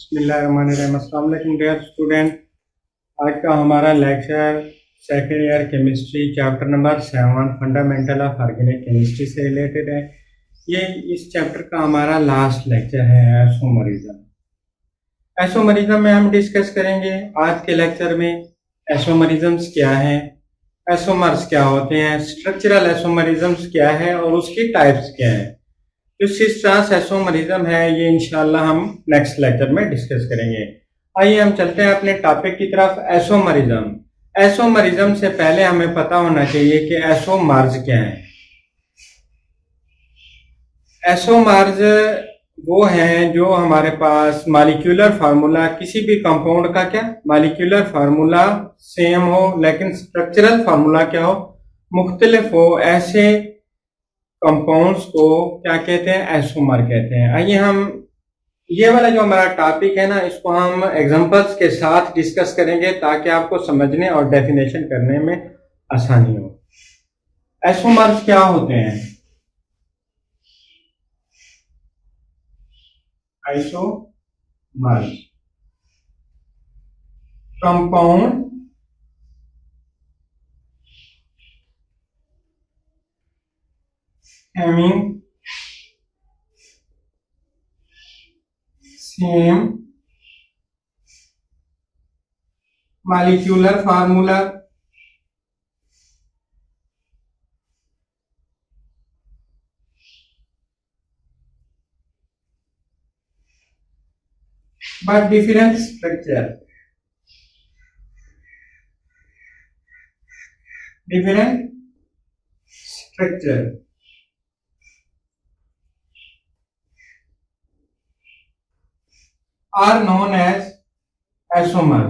बिस्मिल्लाहिर्रहमानिर्रहीम। अस्सलाम वालेकुम डियर स्टूडेंट। आज का हमारा lecture second year chemistry chapter number 7 fundamental of organic chemistry से रिलेटेड है। ये इस चैप्टर का हमारा लास्ट लेक्चर है एसोमरिज्म। एसोमरिज्म में हम डिस्कस करेंगे आज के लेक्चर में एसोमरिज्म्स क्या है, एसोमर्स क्या होते हैं, स्ट्रक्चरल एसोमरिज्म्स क्या है और उसकी टाइप्स क्या है। जो सिस ट्रांस एसोमरिज्म है ये इंशाल्लाह हम नेक्स्ट लेक्चर में डिस्कस करेंगे। आइए हम चलते हैं अपने टॉपिक की तरफ। एसोमरिज्म। एसोमरिज्म से पहले हमें पता होना चाहिए कि एसोमर्स क्या है। एसोमर्स वो हैं जो हमारे पास मॉलिक्यूलर फार्मूला किसी भी कंपाउंड का क्या मॉलिक्यूलर फार्मूला सेम हो लेकिन स्ट्रक्चरल फार्मूला क्या हो मुख्तलिफ हो, ऐसे कंपाउंड्स को क्या कहते हैं, एसोमर कहते हैं। आइए हम ये वाला जो हमारा टॉपिक है ना इसको हम एग्जांपल्स के साथ डिस्कस करेंगे ताकि आपको समझने और डेफिनेशन करने में आसानी हो। एसोमर्स क्या होते हैं? Isomers compound having same molecular formula but different structure. Different structure are known as isomers.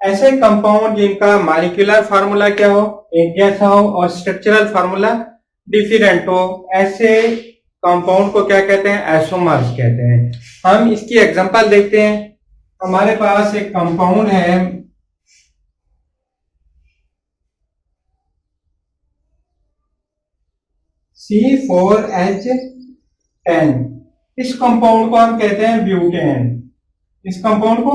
ऐसे कंपाउंड जिनका मॉलिक्यूलर फार्मूला क्या हो, एक जैसा हो और स्ट्रक्चरल फार्मूला डिफरेंट हो, ऐसे कंपाउंड को क्या कहते हैं, आइसोमर्स कहते हैं। हम इसकी एग्जांपल देखते हैं। हमारे पास एक कंपाउंड है C4H10। इस कंपाउंड को हम कहते हैं ब्यूटेन। इस कंपाउंड को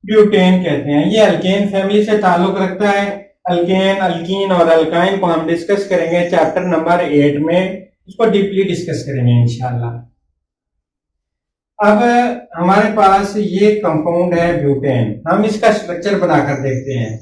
ब्यूटेन कहते हैं। ये अल्केन फैमिली से ताल्लुक रखता है। अल्केन, अल्कीन और अल्काइन को हम डिस्कस करेंगे चैप्टर नंबर 8 में। इसको डीपली डिस्कस करेंगे इंशाल्लाह। अब हमारे पास ये कंपाउंड है ब्यूटेन। हम इसका स्ट्रक्चर बनाकर देखते हैं।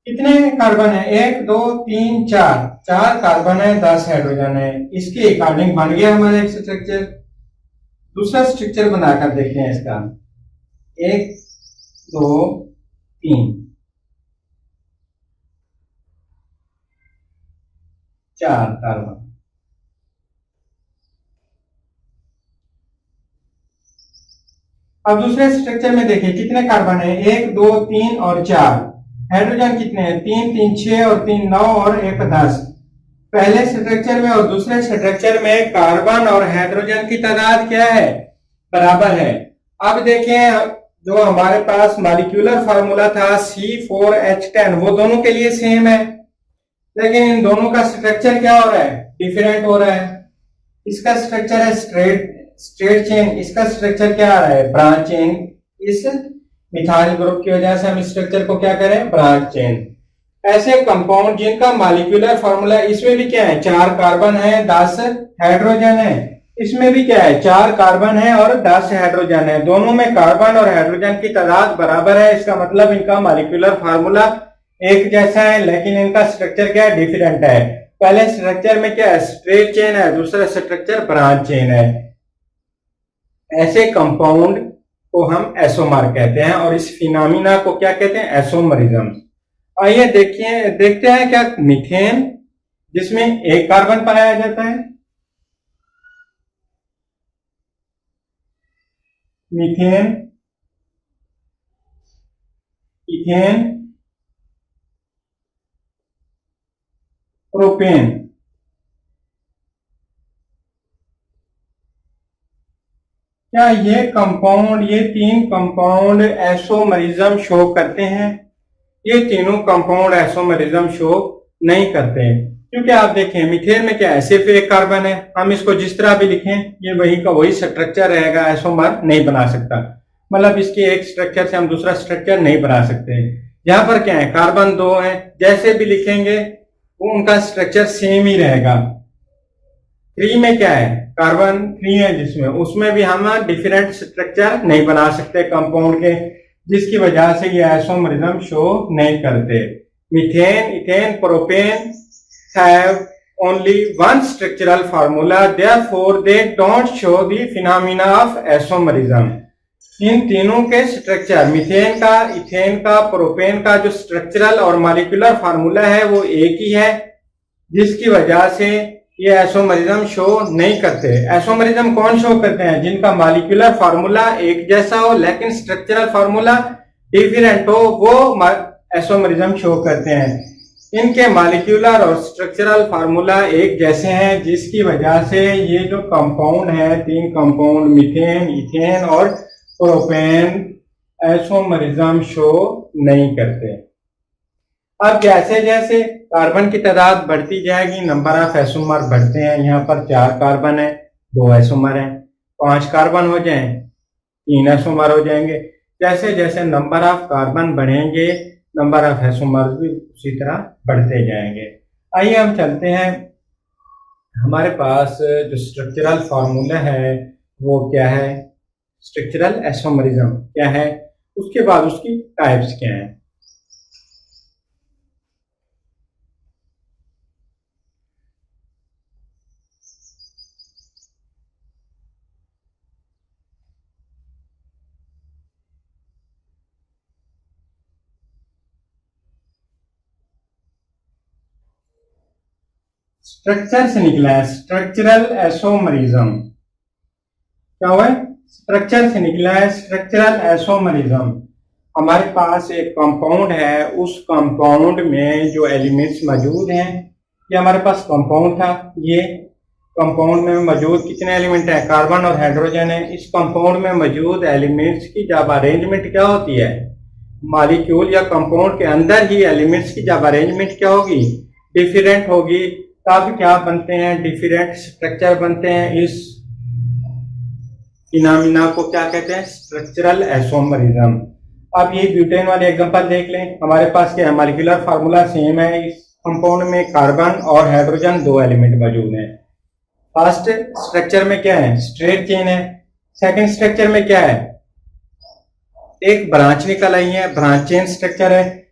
कितने कार्बन है? 1 2 3 4, 4 कार्बन है, 10 हाइड्रोजन है। इसके अकॉर्डिंग बन गया हमारा एक स्ट्रक्चर। दूसरा स्ट्रक्चर बनाकर देखते हैं इसका। 1 2 3 4 कार्बन। अब दूसरे स्ट्रक्चर में देखिए कितने कार्बन है? 1 2 3 और 4। हाइड्रोजन कितने हैं? 3 3 6 और 3 9 और 1 10। पहले स्ट्रक्चर में और दूसरे स्ट्रक्चर में कार्बन और हाइड्रोजन की तादाद क्या है? बराबर है। अब देखें जो हमारे पास मॉलिक्यूलर फार्मूला था C4H10 वो दोनों के लिए सेम है, लेकिन इन दोनों का स्ट्रक्चर क्या हो रहा है? डिफरेंट हो रहा है। इसका स्ट्रक्चर है स्ट्रेट चेन, इसका स्ट्रक्चर क्या आ रहा है? Branch chain. इस मिथाइल ग्रुप की वजह से हम स्ट्रक्चर को क्या करें? Branch chain. ऐसे कंपाउंड जिनका मॉलिक्यूलर फार्मूला, इसमें भी क्या है? 4 कार्बन है, 10 हाइड्रोजन है। इसमें भी क्या है? 4 कार्बन है और 10 हाइड्रोजन है। दोनों में कार्बन और हाइड्रोजन की तादाद बराबर है। इसका मतलब इनका मॉलिक्यूलर फार्मूला एक जैसा है, लेकिन इनका स्ट्रक्चर क्या है? डिफरेंट है। पहले स्ट्रक्चर में क्या है? स्ट्रेट चेन है, दूसरा स्ट्रक्चर ब्रांच चेन है। ऐसे कंपाउंड को हम एसोमर कहते हैं और इस फिनोमिना को क्या कहते हैं? एसोमरिज्म। आइए देखते हैं क्या मीथेन जिसमें एक कार्बन पाया जाता है। Methane, ethane, propane. क्या ये कंपाउंड, ये तीन कंपाउंड आइसोमरिज्म शो करते हैं? ये तीनों कंपाउंड आइसोमरिज्म शो नहीं करते हैं, क्योंकि आप देखें मीथेन में क्या है, सिर्फ एक कार्बन है। हम इसको जिस तरह भी लिखें ये वही का वही स्ट्रक्चर रहेगा, आइसोमर नहीं बना सकता। मतलब इसके एक स्ट्रक्चर से हम दूसरा स्ट्रक्चर नहीं बना सकते। यहाँ पर क्या है, कार्बन दो है, जैसे भी लिखेंगे वो उनका स्ट्रक्चर सेम ही रहेगा। थ्री में क्या है, कार्बन थ्री है जिसमें, उसमें भी हम डिफरेंट स्ट्रक्चर नहीं बना सकते कंपाउंड के, जिसकी वजह से ये आइसोमरिज्म शो नहीं करते। Methane, ethane, propane have only one structural formula, therefore they don't show the phenomena of isomerism. इन तीनों के स्ट्रक्चर, मीथेन का, इथेन का, प्रोपेन का जो स्ट्रक्चरल और मॉलिक्यूलर फार्मूला है वो एक ही है, जिसकी वजह से ये आइसोमरिज्म शो नहीं करते। आइसोमरिज्म कौन शो करते हैं? जिनका मॉलिक्यूलर फार्मूला एक जैसा हो लेकिन स्ट्रक्चरल फार्मूला डिफरेंट हो, वो आइसोमरिज्म शो करते हैं। इनके मॉलिक्यूलर और स्ट्रक्चरल फार्मूला एक जैसे हैं, जिसकी वजह से ये जो कंपाउंड है, तीन कंपाउंड मीथेन, इथेन और प्रोपेन, आइसोमरिज्म शो नहीं करते। अब जैसे जैसे कार्बन की तादाद बढ़ती जाएगी, नंबर ऑफ आइसोमर बढ़ते हैं। यहाँ पर 4 कार्बन है, 2 आइसोमर हैं। 5 कार्बन हो जाएं, 3 आइसोमर हो जाएंगे। जैसे जैसे नंबर ऑफ कार्बन बढ़ेंगे, नंबर ऑफ आइसोमर भी उसी तरह बढ़ते जाएंगे। आइए हम चलते हैं, हमारे पास जो स्ट्रक्चरल फार्मूला है वो क्या है, स्ट्रक्चरल आइसोमरिज्म क्या है, उसके बाद उसकी टाइप्स क्या हैं। स्ट्रक्चर से निकला है स्ट्रक्चरल आइसोमरिज्म। क्या हुआ है? स्ट्रक्चर से निकला है स्ट्रक्चरल आइसोमरिज्म। हमारे पास एक कंपाउंड है, उस कंपाउंड में जो एलिमेंट्स मौजूद हैं, ये हमारे पास कंपाउंड था, ये कंपाउंड में मौजूद कितने एलिमेंट हैं, कार्बन और हाइड्रोजन है। इस कंपाउंड में मौजूद एलिमेंट्स की जब अरेंजमेंट क्या होती है, मॉलिक्यूल या कंपाउंड के अंदर ही एलिमेंट्स की जब अरेंजमेंट क्या होगी, डिफरेंट होगी, तब क्या बनते हैं, डिफरेंट स्ट्रक्चर बनते हैं। इस फिनोमेना को क्या कहते हैं, स्ट्रक्चरल आइसोमरिज्म। अब ये ब्यूटेन वाले एग्जांपल देख लें। हमारे पास क्या है, मॉलिक्यूलर फार्मूला सेम है, इस कंपाउंड में कार्बन और हाइड्रोजन 2 एलिमेंट मौजूद हैं। फर्स्ट स्ट्रक्चर में क्या है, स्ट्रेट चेन है। सेकंड स्ट्रक्चर में क्या है, एक ब्रांच निकल आई है, ब्रांच चेन स्ट्रक्चर है।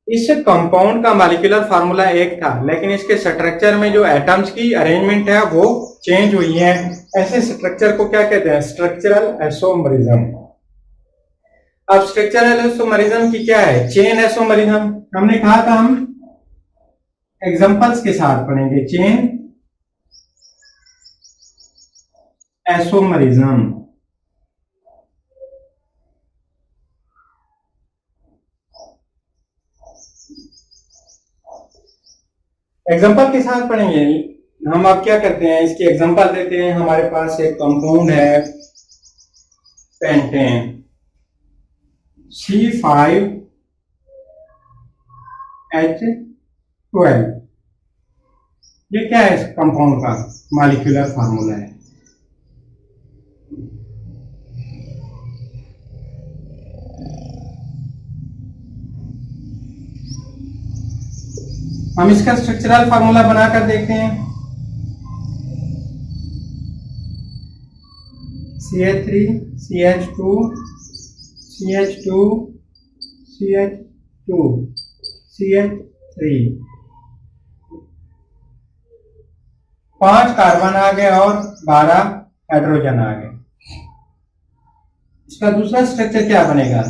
इस कंपाउंड का मॉलिक्यूलर फार्मूला एक था, लेकिन इसके स्ट्रक्चर में जो एटम्स की अरेंजमेंट है वो चेंज हुई है। ऐसे स्ट्रक्चर को क्या कहते हैं, स्ट्रक्चरल आइसोमरिज्म। अब स्ट्रक्चरल आइसोमरिज्म की क्या है, चेन आइसोमरिज्म। हमने कहा था हम एग्जांपल्स के साथ पढ़ेंगे। चेन आइसोमरिज्म, एग्जांपल के साथ पढ़ेंगे। हम अब क्या करते हैं, इसकी एग्जांपल देते हैं। हमारे पास एक कंपाउंड है पेंटेन, C5H12। ये क्या है, इस कंपाउंड का मॉलिक्यूलर फार्मूला है। हम इसका स्ट्रक्चरल फार्मूला बनाकर देखते हैं। CH3 CH2 CH2 CH2 CH3, 5 carbon आ गए और 12 हाइड्रोजन आ गए। इसका दूसरा स्ट्रक्चर क्या बनेगा,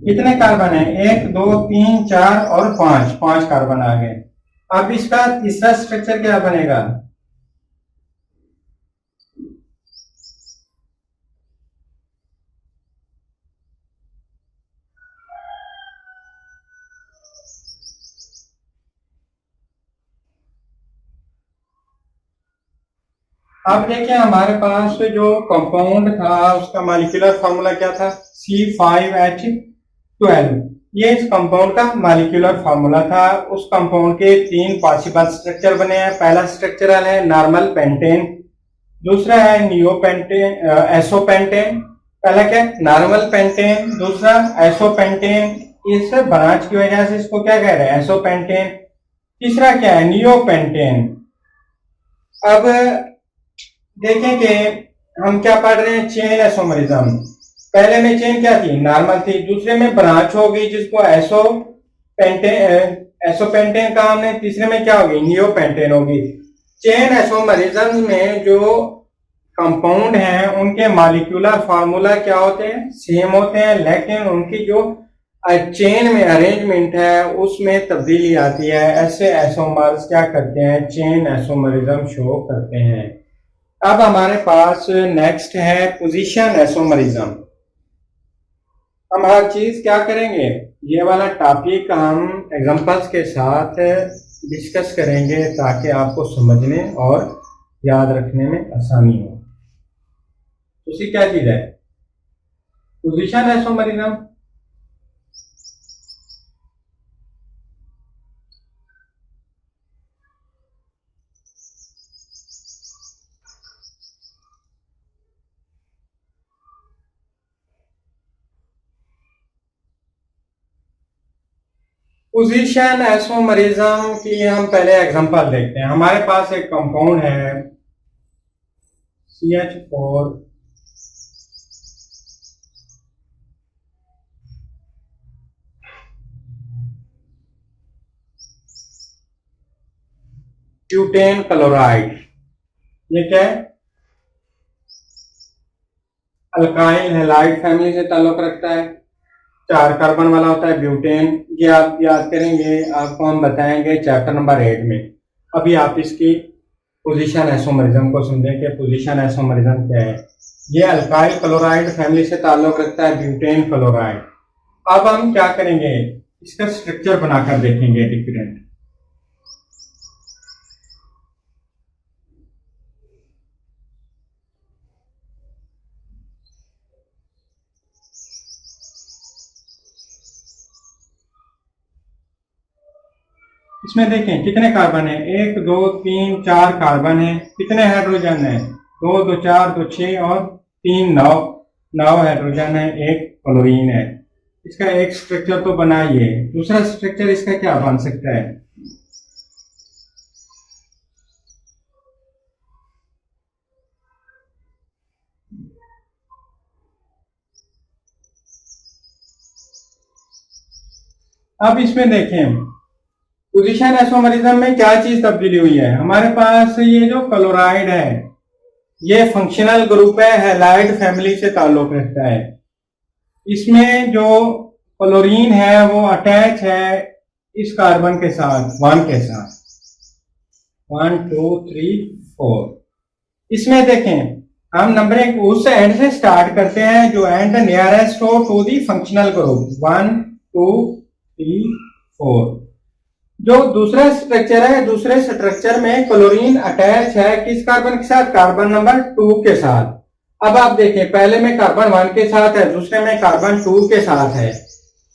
कितने कार्बन है, 1 2 3 4 और 5, 5 कार्बन आ गए। अब इसका तीसरा स्ट्रक्चर क्या बनेगा, अब देखिए हमारे पास जो कंपाउंड था उसका मॉलिक्यूलर फॉर्मूला क्या था, C5H12। ये इस कंपाउंड का मॉलिक्यूलर फॉर्मूला था। उस कंपाउंड के तीन पॉसिबल स्ट्रक्चर बने हैं। पहला स्ट्रक्चर है नॉर्मल पेंटेन, दूसरा है नियोपेंटेन, एसोपेंटेन। पहला क्या है नॉर्मल पेंटेन, दूसरा एसोपेंटेन। इस ब्रांच की वजह से इसको क्या कह रहे हैं, एसोपेंटेन। तीसरा क्या है नियोपेंटेन। अब देखें कि हम क्या पढ़ रहे हैं, चेन एसोमरिज्म। पहले में चेन क्या थी, नॉर्मल थी। दूसरे में ब्रांच होगी जिसको एसोपेंटेन कहा हमने। तीसरे में क्या होगी, नियोपेंटेन होगी। चेन एसोमरिज्म में जो कंपाउंड हैं उनके मॉलिक्यूलर फार्मूला क्या होते हैं, सेम होते हैं, लेकिन उनकी जो चेन में अरेंजमेंट है उसमें तब्दीली आती है। ऐसे एसोमर्स क्या करते हैं, चेन एसोमरिज्म शो करते हैं। अब हमारे पास नेक्स्ट है पोजीशन एसोमरिज्म। हम हर चीज क्या करेंगे, ये वाला टॉपिक हम एग्जांपल्स के साथ डिस्कस करेंगे ताकि आपको समझने और याद रखने में आसानी हो। दूसरी क्या चीज है, पोजीशन एसोमरिज्म। पोजीशन एसोमरिज्म की हम पहले एग्जांपल देखते हैं। हमारे पास एक कंपाउंड है CH4 ब्यूटेन क्लोराइड। ये क्या है, अल्काइल हैलाइड फैमिली से ताल्लुक रखता है, 4 कार्बन वाला होता है ब्यूटेन। ये आप याद करेंगे, आपको हम बताएंगे चैप्टर नंबर 8 में। अभी आप इसकी पोजीशन एसोमरिज्म को समझें कि पोजीशन एसोमरिज्म क्या है। ये अल्काइल क्लोराइड फैमिली से ताल्लुक रखता है, ब्यूटेन क्लोराइड। अब हम क्या करेंगे, इसका स्ट्रक्चर बनाकर देखेंगे डिफरेंट। इसमें देखें कितने कार्बन है, 1 2 3 4 कार्बन है। कितने हाइड्रोजन है, 2 2 4 2 6 और 3 9 9 हाइड्रोजन है, 1 क्लोरीन है। इसका एक स्ट्रक्चर तो बना ही है। दूसरा स्ट्रक्चर इसका क्या बन सकता है, अब इसमें देखें पोजीशन एसोमरिज्म में क्या चीज तब्दीली हुई है। हमारे पास ये जो क्लोराइड है ये फंक्शनल ग्रुप है, हैलाइड फैमिली से ताल्लुक रखता है। इसमें जो क्लोरीन है वो अटैच है इस कार्बन के साथ, 1 के साथ, 1 2 3 4। इसमें देखें हम नंबरिंग उस एंड से स्टार्ट करते हैं जो एंड नियरेस्ट हो टू दी फंक्शनल ग्रुप, 1 2 3 4। जो दूसरा स्ट्रक्चर है, दूसरे स्ट्रक्चर में क्लोरीन अटैच है किस कार्बन के साथ, कार्बन नंबर 2 के साथ। अब आप देखें पहले में कार्बन 1 के साथ है, दूसरे में कार्बन 2 के साथ है।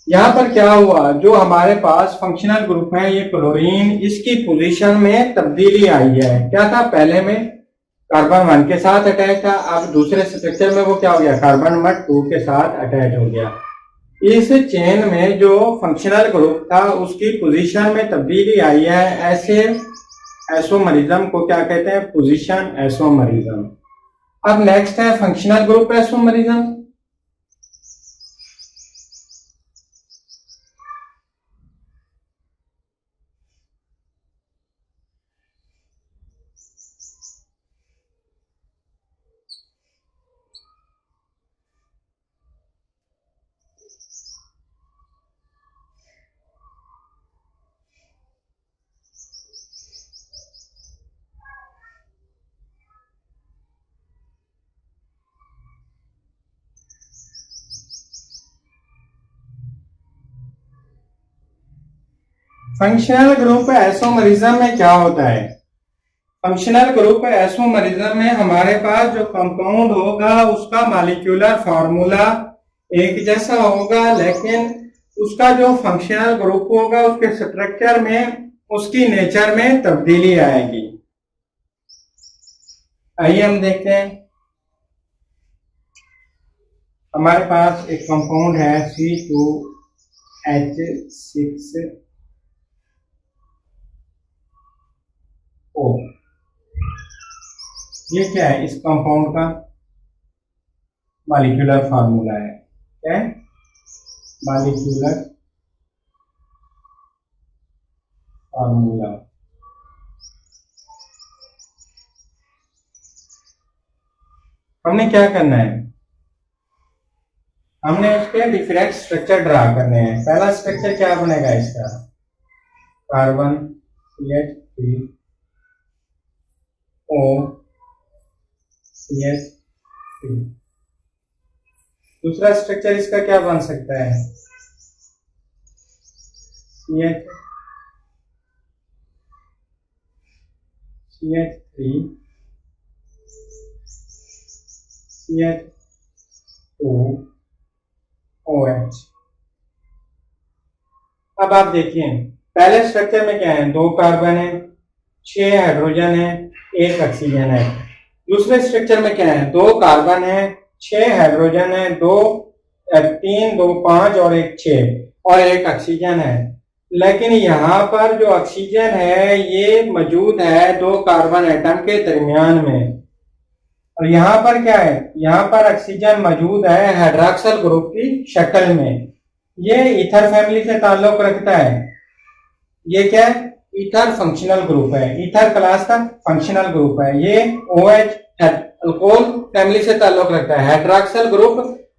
यहां पर क्या हुआ, जो हमारे पास फंक्शनल ग्रुप है ये क्लोरीन, इसकी पोजीशन में तब्दीली आई है। क्या था, पहले में कार्बन 1 के साथ अटैच था, अब दूसरे स्ट्रक्चर में वो क्या हो गया, कार्बन नंबर 2 के साथ अटैच हो गया। इस चेन में जो फंक्शनल ग्रुप था उसकी पोजीशन में तब्दीली आई है। ऐसे एसोमरिज्म को क्या कहते हैं, पोजीशन एसोमरिज्म। अब नेक्स्ट है फंक्शनल ग्रुप एसोमरिज्म। फंक्शनल ग्रुप एसोमरिज्म में क्या होता है, फंक्शनल ग्रुप आइसोमरिज्म में हमारे पास जो कंपाउंड होगा उसका मॉलिक्यूलर फार्मूला एक जैसा होगा, लेकिन उसका जो फंक्शनल ग्रुप होगा उसके स्ट्रक्चर में, उसकी नेचर में तब्दीली आएगी। आइए हम देखते हैं। हमारे पास एक कंपाउंड है C2H6O। ये क्या है? इस कंपाउंड का मॉलिक्यूलर फार्मूला है। क्या है? Molecular formula. हमने क्या करना है? हमने इसके डिफरेंट स्ट्रक्चर ड्रा करने हैं। पहला स्ट्रक्चर क्या बनेगा इसका? Carbon CH3O CH3। दूसरा स्ट्रक्चर इसका क्या बन सकता है? CH3 CH2OH। अब आप देखिए, पहले स्ट्रक्चर में क्या है? 2 कार्बन है, 6 हाइड्रोजन है, 1 ऑक्सीजन है। दूसरे स्ट्रक्चर में क्या है? 2 कार्बन है, 6 हाइड्रोजन है, 3 2 5 और 1 6 और 1 ऑक्सीजन है। लेकिन यहाँ पर जो ऑक्सीजन है ये मौजूद है 2 कार्बन एटम के दरमियान में, और यहाँ पर क्या है? यहाँ पर ऑक्सीजन मौजूद है हाइड्रॉक्सिल ग्रुप की शक्ल में। ये ईथर फैमिली से ताल्लुक रखता है। ये क्या है? ईथर फंक्शनल ग्रुप है, ईथर क्लास का फंक्शनल ग्रुप है। ये OH अल्कोहल फैमिली से ताल्लुक रखता है। हाइड्रॉक्सिल ग्रुप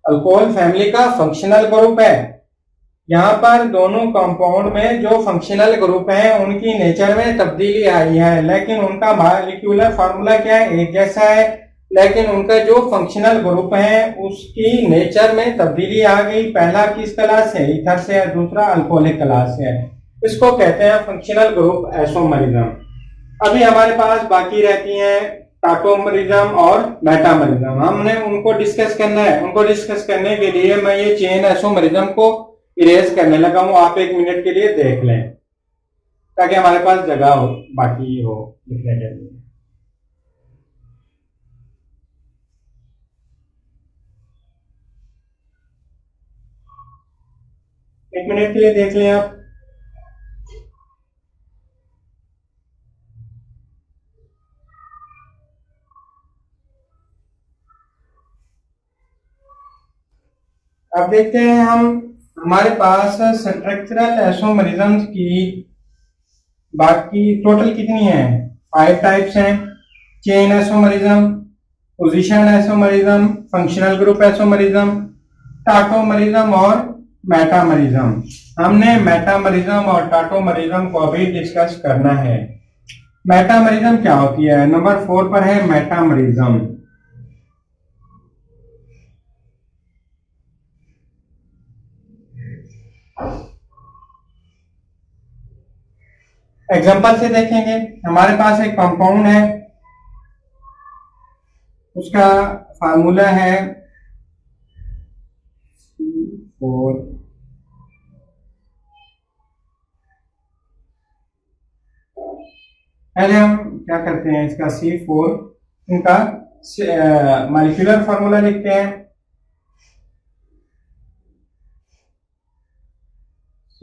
अल्कोहल फैमिली का फंक्शनल ग्रुप है। यहाँ पर दोनों कंपाउंड में जो फंक्शनल ग्रुप हैं उनकी नेचर में तब्दीली आई है, लेकिन उनका मॉलिक्यूलर फार्मूला क्या है? एक जैसा है, लेकिन उनका जो फंक्शनल ग्रुप है उसकी नेचर में तब्दीली आ गई। पहला किस क्लास है? ईथर से, और दूसरा अल्कोहलिक क्लास है। इसको कहते हैं फंक्शनल ग्रुप आइसोमरिज्म। अभी हमारे पास बाकी रहती हैं टाटोमरिज्म और मेटामरिज्म। हमने उनको डिस्कस करना है। उनको डिस्कस करने के लिए मैं ये चेन आइसोमरिज्म को इरेज करने लगा हूं। आप 1 मिनट के लिए देख लें ताकि हमारे पास जगह हो, बाकी हो लिखने के लिए। एक मिनट के लिए देख लें आप। अब देखते हैं हम, हमारे पास स्ट्रक्चरल आइसोमरिज्म्स की बाकी टोटल कितनी है? 5 टाइप्स हैं। Chain isomerism, position isomerism, functional group isomerism, tautomerism और मेटामरिज्म। हमने मेटामरिज्म और टाटोमरिज्म को अभी डिस्कस करना है। मेटामरिज्म क्या होती है? नंबर 4 पर है मेटामरिज्म। एग्जांपल से देखेंगे। हमारे पास एक कंपाउंड है, उसका फार्मूला है C4। पहले हम क्या करते हैं? इसका C4 इनका मॉलिक्यूलर फार्मूला लिखते हैं।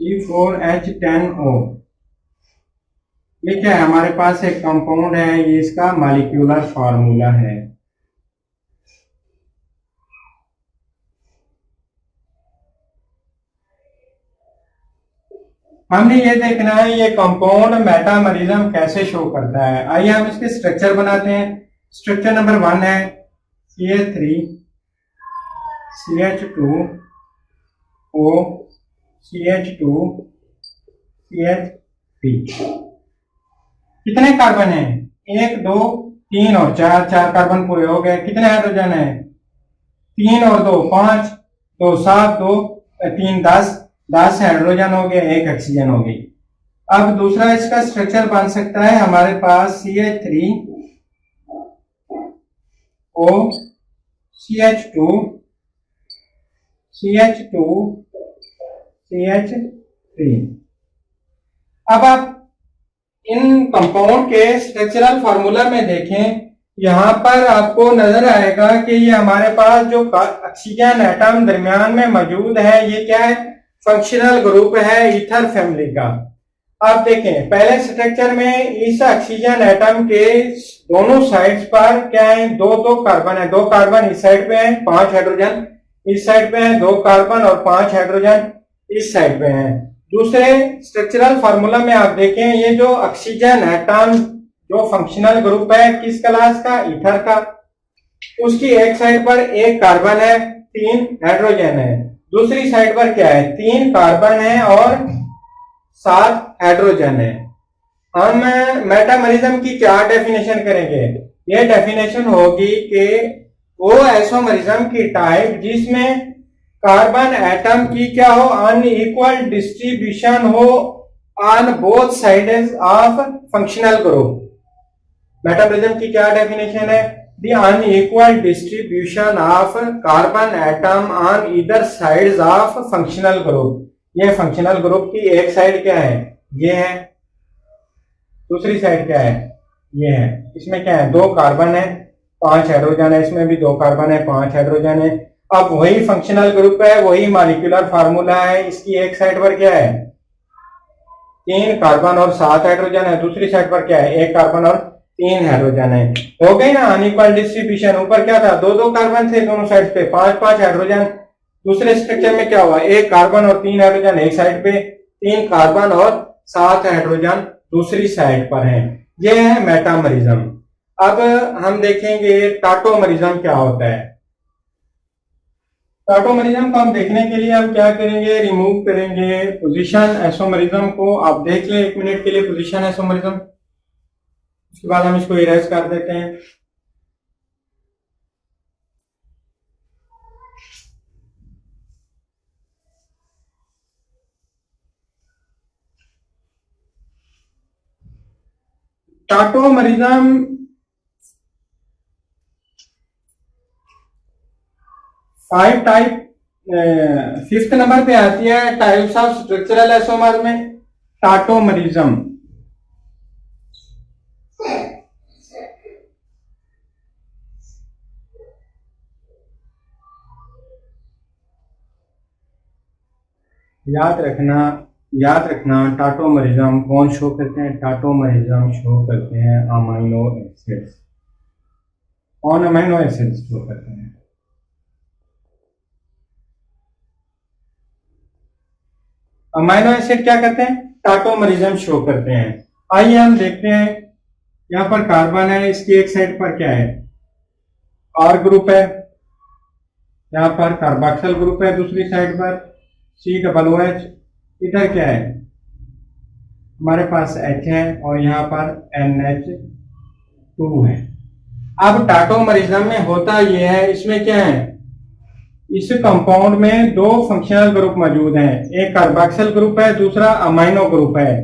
C4H10O। ये क्या है? हमारे पास एक कंपाउंड है, ये इसका मॉलिक्यूलर फार्मूला है। हमने ये देखना है ये कंपाउंड मेटामरिज्म कैसे शो करता है। आइए हम इसके स्ट्रक्चर बनाते हैं। स्ट्रक्चर नंबर 1 है CH3 CH2O CH2 CH3। कितने कार्बन हैं? 1 2 3 और 4। 4 कार्बन पूरे हो गए। कितने हाइड्रोजन है? 3 और 2 5, 2 7, 2 3 10। 10 हाइड्रोजन हो गए, 1 ऑक्सीजन हो गई। अब दूसरा इसका स्ट्रक्चर बन सकता है हमारे पास CH3 O CH2 CH2 CH3। अब आप इन कंपाउंड के स्ट्रक्चरल फार्मूला में देखें, यहां पर आपको नजर आएगा कि ये हमारे पास जो ऑक्सीजन एटम दरमियान में मौजूद है ये क्या है, फंक्शनल ग्रुप है ईथर फैमिली का। आप देखें पहले स्ट्रक्चर में इस ऑक्सीजन एटम के दोनों साइड्स पर क्या है, दो दो कार्बन है, दो कार्बन इस साइड पे है, 5 हाइड्रोजन इस साइड पे है, दो कार्बन और 5 हाइड्रोजन इस साइड पे है। दूसरे स्ट्रक्चरल फार्मूला में आप देखें ये जो ऑक्सीजन एटम जो फंक्शनल ग्रुप है किस क्लास का, ईथर का, उसकी एक साइड पर एक कार्बन है, 3 हाइड्रोजन है, दूसरी साइड पर क्या है, 3 कार्बन है और 7 हाइड्रोजन है। हम मेटामरिज्म की क्या डेफिनेशन करेंगे, ये डेफिनेशन होगी कि वो आइसोमरिज्म की टाइप जिसमें कार्बन एटम की क्या हो, अनइक्वल डिस्ट्रीब्यूशन हो on both sides of functional group. Metamerism की क्या डेफिनेशन है, the unequal distribution of carbon atom on either sides of functional group. ये फंक्शनल ग्रुप की एक साइड क्या है, ये है, दूसरी साइड क्या है, ये है। इसमें क्या है, 2 कार्बन है, 5 हाइड्रोजन है, इसमें भी 2 कार्बन है, 5 हाइड्रोजन है। अब वही फंक्शनल ग्रुप है, वही मॉलिक्यूलर फार्मूला है, इसकी एक साइड पर क्या है, 3 कार्बन और 7 हाइड्रोजन है, दूसरी साइड पर क्या है, 1 कार्बन और 3 हाइड्रोजन है। हो गई ना अनइक्वल डिस्ट्रीब्यूशन। ऊपर क्या था, 2 कार्बन थे दोनों साइड पे, 5 हाइड्रोजन। दूसरे स्ट्रक्चर में क्या हुआ, 1 कार्बन और 3 हाइड्रोजन एक साइड पे, 3 कार्बन और 7 हाइड्रोजन दूसरी साइड पर है। यह है मेटामरिज्म। अब हम देखेंगे टाटोमरिज्म क्या होता है। टाटोमरिज्म को हम देखने के लिए हम क्या करेंगे, रिमूव करेंगे पोजीशन आइसोमरिज्म को। आप देख लें 1 मिनट के लिए पोजीशन आइसोमरिज्म, उसके बाद हम इसको इरेज कर देते हैं। टाटोमरिज्म 5 टाइप, 5th नंबर पे आती है टाइप्स ऑफ स्ट्रक्चरल आइसोमर में टाटोमरिज्म। याद रखना टाटोमरिज्म कौन शो करते हैं, टाटोमरिज्म शो करते हैं अमाइनो एसिड्स, कौन अमाइनो एसिड्स शो करते हैं। अमाइनो एसिड क्या करते हैं, टाटोमरिज्म शो करते हैं। आइए हम देखते हैं, यहाँ पर कार्बन है, इसकी एक साइड पर क्या है, R ग्रुप है, यहाँ पर कार्बोक्सिल ग्रुप है, दूसरी साइड पर COOH। इधर क्या है, हमारे पास H है और यहाँ पर NH2 है। अब टाटोमरिज्म में होता यह है, इसमें क्या है, इस कंपाउंड में 2 फंक्शनल ग्रुप मौजूद हैं, एक कार्बोक्सिल ग्रुप है, दूसरा अमाइनो ग्रुप है।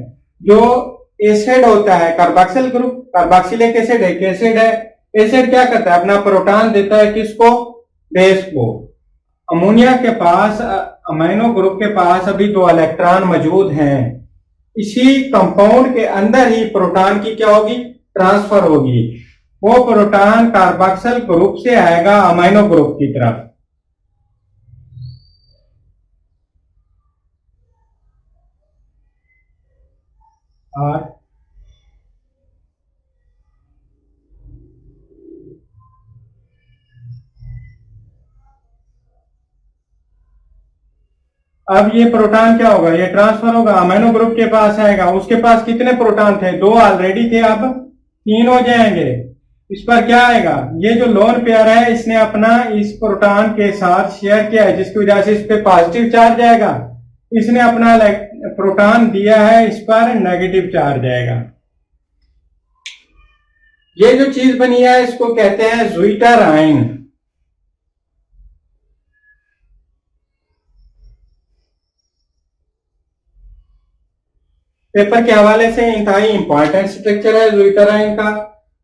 जो एसिड होता है कार्बोक्सिल ग्रुप, कार्बोक्सिल एक एसिड है, एसिड है, एसिड क्या करता है, अपना प्रोटॉन देता है किसको, बेस को। अमोनिया के पास, अमाइनो ग्रुप के पास अभी 2 इलेक्ट्रॉन मौजूद हैं। इसी कंपाउंड के अंदर ही प्रोटॉन की क्या होगी, ट्रांसफर होगी। वो प्रोटॉन कार्बोक्सिल ग्रुप से आएगा अमाइनो ग्रुप की तरफ। और अब ये प्रोटॉन क्या होगा, ये ट्रांसफर होगा, अमीनो ग्रुप के पास आएगा। उसके पास कितने प्रोटॉन थे, 2 ऑलरेडी थे, अब 3 हो जाएंगे। इस पर क्या आएगा, ये जो लोन पेयर है इसने अपना इस प्रोटॉन के साथ शेयर किया है, जिसकी वजह से इस पे पॉजिटिव चार्ज आएगा। इसने अपना प्रोटॉन दिया है, इस पर नेगेटिव चार्ज आएगा। ये जो चीज बनी है इसको कहते हैं ज़्विटर आयन। पेपर के हवाले से इंतहाई इंपॉर्टेंट स्ट्रक्चर है ज़ुइटराइन का।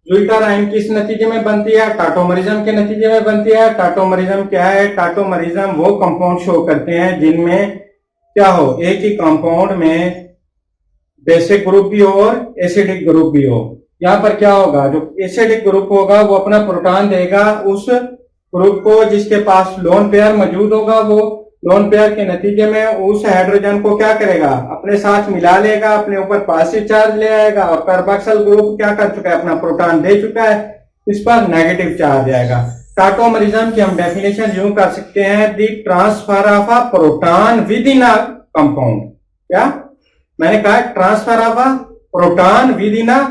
ज़ुइटराइन किस नतीजे में बनती है? टाटोमरिज्म के नतीजे में बनती है। टाटोमरिज्म क्या है? टाटोमरिज्म वो कंपाउंड शो करते हैं जिनमें क्या हो, एक ही कंपाउंड में बेसिक ग्रुप भी हो और एसिडिक ग्रुप भी हो। यहाँ पर क्या होगा, जो एसिडिक ग्रुप होगा वो अपना प्रोटॉन देगा उस ग्रुप को जिसके पास लोन पेयर मौजूद होगा। वो लोन पेयर के नतीजे में उस हाइड्रोजन को क्या करेगा, अपने साथ मिला लेगा, अपने ऊपर पॉजिटिव चार्ज ले आएगा। और कार्बोक्सिल ग्रुप क्या कर चुका है, अपना प्रोटॉन दे चुका है, इस पर नेगेटिव चार्ज आएगा। टाटोमरिज्म की हम डेफिनेशन यूं कर सकते हैं, the transfer of a proton within a compound. क्या मैंने कहा? Transfer of a proton within a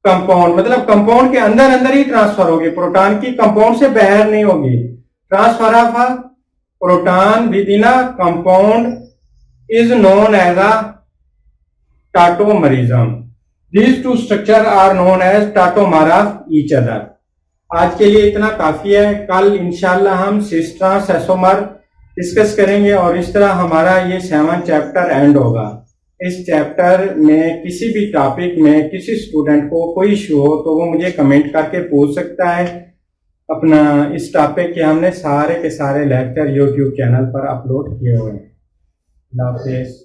compound, मतलब कंपाउंड के अंदर अंदर ही ट्रांसफर होगी, प्रोटॉन की कंपाउंड से बाहर नहीं होगी। Transfer of a proton within a compound is known as a tautomerism. These two structure are known as tautomer of each other. आज के लिए इतना काफी है। कल इंशाल्लाह हम सिस्ट्रा सेसोमर डिस्कस करेंगे और इस तरह हमारा ये 7 चैप्टर एंड होगा। इस चैप्टर में किसी भी टॉपिक में किसी स्टूडेंट को कोई इशू हो तो वो मुझे कमेंट करके पूछ सकता है। अपना इस टॉपिक के हमने सारे के सारे लेक्चर यूट्यूब चैनल पर अपलोड किए हुए हैं। अल्लाह हाफिज़।